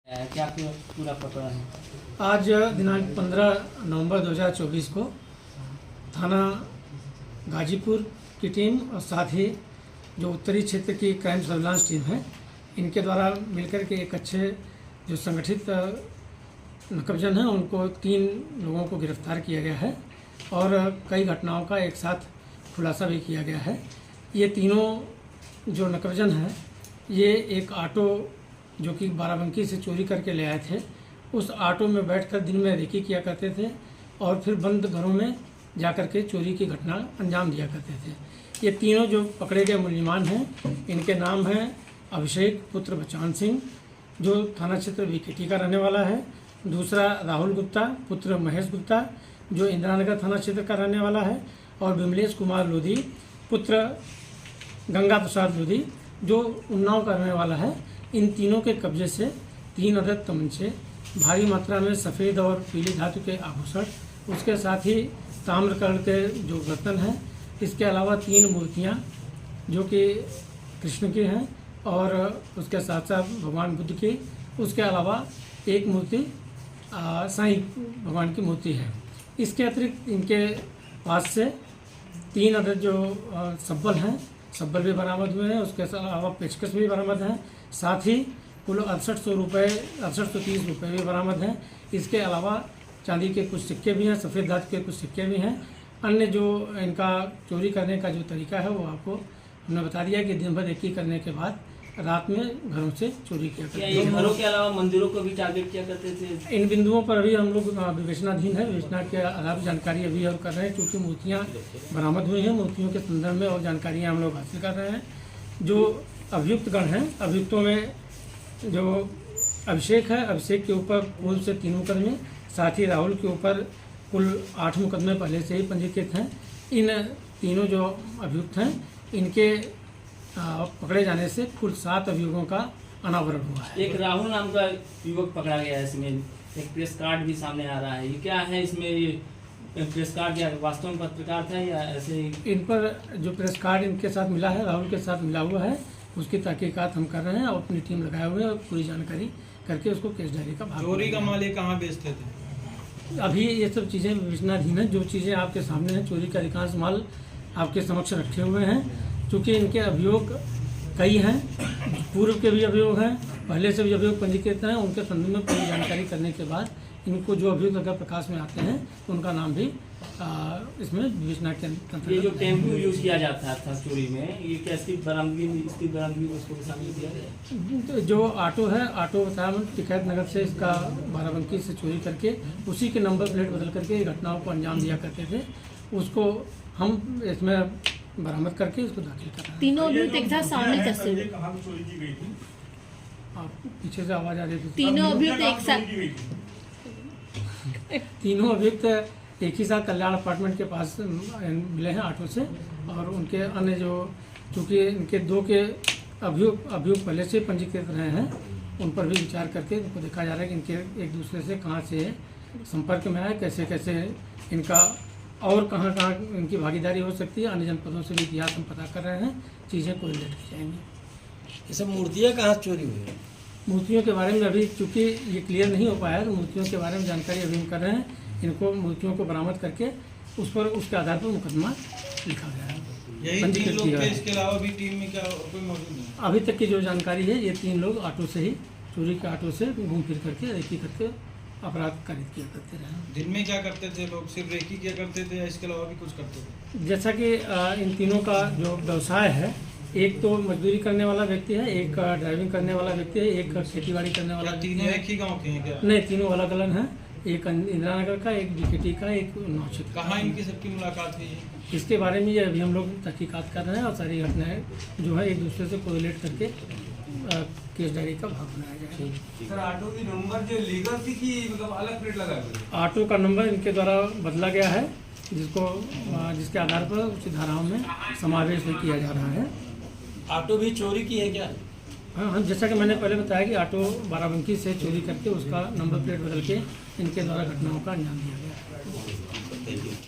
क्या पूरा प्रकरण है? आज दिनांक 15 नवंबर 2024 को थाना गाजीपुर की टीम और साथ ही जो उत्तरी क्षेत्र की क्राइम सर्विलांस टीम है, इनके द्वारा मिलकर के एक अच्छे जो संगठित नकबजन हैं उनको 3 लोगों को गिरफ्तार किया गया है और कई घटनाओं का एक साथ खुलासा भी किया गया है। ये तीनों जो नकबजन हैं, ये एक ऑटो जो कि बाराबंकी से चोरी करके ले आए थे, उस ऑटो में बैठकर दिन में रेकी किया करते थे और फिर बंद घरों में जाकर के चोरी की घटना अंजाम दिया करते थे। ये तीनों जो पकड़े गए मुलजिमान हैं, इनके नाम हैं अभिषेक पुत्र बचान सिंह, जो थाना क्षेत्र विकेटी का रहने वाला है। दूसरा राहुल गुप्ता पुत्र महेश गुप्ता, जो इंदिरानगर थाना क्षेत्र का रहने वाला है। और विमलेश कुमार लोधी पुत्र गंगा प्रसाद लोधी, जो उन्नाव का रहने वाला है। इन तीनों के कब्जे से 3 अदद तमंचे, भारी मात्रा में सफ़ेद और पीली धातु के आभूषण, उसके साथ ही ताम्रकर्ण के जो बर्तन हैं, इसके अलावा 3 मूर्तियां जो कि कृष्ण की हैं और उसके साथ साथ भगवान बुद्ध की, उसके अलावा एक मूर्ति साईं भगवान की मूर्ति है। इसके अतिरिक्त इनके पास से 3 अदद जो सब्बल हैं, सब्बल भी बरामद हुए हैं। उसके अलावा पेचकस भी बरामद हैं। साथ ही कुल 6830 रुपये भी बरामद हैं। इसके अलावा चांदी के कुछ सिक्के भी हैं, सफ़ेद धातु के कुछ सिक्के भी हैं। अन्य जो इनका चोरी करने का जो तरीका है वो आपको हमने बता दिया कि दिन भर रेकी करने के बाद रात में घरों से चोरी किया करते थे। घरों के अलावा मंदिरों को भी टारगेट किया करते थे। इन बिंदुओं पर अभी हम लोग विवेचनाधीन है, विवेचना के आधार पर जानकारी अभी और कर रहे हैं, क्योंकि मूर्तियाँ बरामद हुई हैं। मूर्तियों के संदर्भ में और जानकारियाँ हम लोग हासिल कर रहे हैं। जो अभियुक्त गण हैं, अभियुक्तों में जो अभिषेक है, अभिषेक के ऊपर पूर्व से 3 मुकदमे, साथ ही राहुल के ऊपर कुल 8 मुकदमे पहले से ही पंजीकृत हैं। इन तीनों जो अभियुक्त हैं, इनके पकड़े जाने से कुल 7 अभियुक्तों का अनावरण हुआ है। एक राहुल नाम का युवक पकड़ा गया है। इसमें एक प्रेस कार्ड भी सामने आ रहा है। ये क्या है? इसमें ये प्रेस कार्ड या वास्तव में पत्रकार था या ऐसे? इन पर जो प्रेस कार्ड इनके साथ मिला है, राहुल के साथ मिला हुआ है, उसकी तहकीकात हम कर रहे हैं और अपनी टीम लगाए हुए हैं और पूरी जानकारी करके उसको केस डायरी का भाग। चोरी का माल ये कहाँ बेचते थे? अभी ये सब चीज़ें विवेचनाधीन हैं। जो चीज़ें आपके सामने हैं, चोरी का अधिकांश माल आपके समक्ष रखे हुए हैं। चूँकि इनके अभियोग कई हैं, पूर्व के भी अभियोग हैं, पहले से भी अभियोग पंजीकृत हैं। उनके संबंध में पूरी जानकारी करने के बाद इनको जो अभियोग अगर प्रकाश में आते हैं तो उनका नाम भी इसमें विवेचना के अंतर्गत। ये जो टेम्पो यूज किया जाता था चोरी में, ये कैसी बरामदगी उसको शामिल किया गया? जो ऑटो है, ऑटो टिकैत नगर से इसका बाराबंकी से चोरी करके उसी के नंबर प्लेट बदल करके घटनाओं को अंजाम दिया करते थे। उसको हम इसमें बरामद करके इसको दाखिल कर रहे हैं। तीनों अभियुक्त एक साथ सामने कैसे हुए? आप पीछे से आवाज आ रही थी। तीनों अभियुक्त एक साथ तीनों अभियुक्त एक ही साथ कल्याण अपार्टमेंट के पास मिले हैं ऑटो से। और उनके अन्य जो, चूँकि इनके 2 के अभियुक्त पहले से पंजीकृत रहे हैं, उन पर भी विचार करके उनको देखा जा रहा है कि इनके एक दूसरे से कहाँ से संपर्क में आए, कैसे कैसे इनका और कहाँ कहाँ इनकी भागीदारी हो सकती है। अन्य जनपदों से भी इतिहास हम पता कर रहे हैं, चीज़ें कोरिलेट की जाएंगी। ये सब मूर्तियाँ कहाँ चोरी हुई है? मूर्तियों के बारे में अभी चूँकि ये क्लियर नहीं हो पाया, तो मूर्तियों के बारे में जानकारी अभी हम कर रहे हैं। इनको मूर्तियों को बरामद करके उस पर उसके आधार पर मुकदमा लिखा गया है। यही 3 लोग थे, इसके अलावा भी टीम में क्या कोई मौजूद नहीं? अभी तक की जो जानकारी है, ये 3 लोग ऑटो से ही, चोरी के ऑटो से घूम फिर करके रेकी करके अपराध कारित किया करते रहे। दिन में क्या करते थे लोग? सिर्फ रेकी किया करते थे या इसके अलावा भी कुछ करते थे? जैसा कि इन तीनों का जो व्यवसाय है, एक तो मजदूरी करने वाला व्यक्ति है, एक ड्राइविंग करने वाला व्यक्ति है, एक खेतीबाड़ी करने वाला व्यक्ति तीनों है। एक ही गाँव के हैं क्या? नहीं, तीनों अलग अलग हैं। एक इंदिरानगर का, एक विकेटी का, एक नौक्षेत्र। कहाँ इनकी सबकी मुलाकात हुई है? इसके बारे में ये अभी हम लोग तहकीकात कर रहे हैं और सारी घटनाएं जो है एक दूसरे से कोरिलेट करके केस डायरी का भाग बनाया जाएगा। सर, ऑटो की नंबर जो लीगल थी कि मतलब अलग प्लेट लगा हुई? ऑटो का नंबर इनके द्वारा बदला गया है, जिसके आधार पर उचित धाराओं में समावेश भी किया जा रहा है। ऑटो भी चोरी की है क्या? हाँ, जैसा कि मैंने पहले बताया कि ऑटो बाराबंकी से चोरी करके उसका नंबर प्लेट बदल के इनके द्वारा घटनाओं का अंजाम दिया गया है।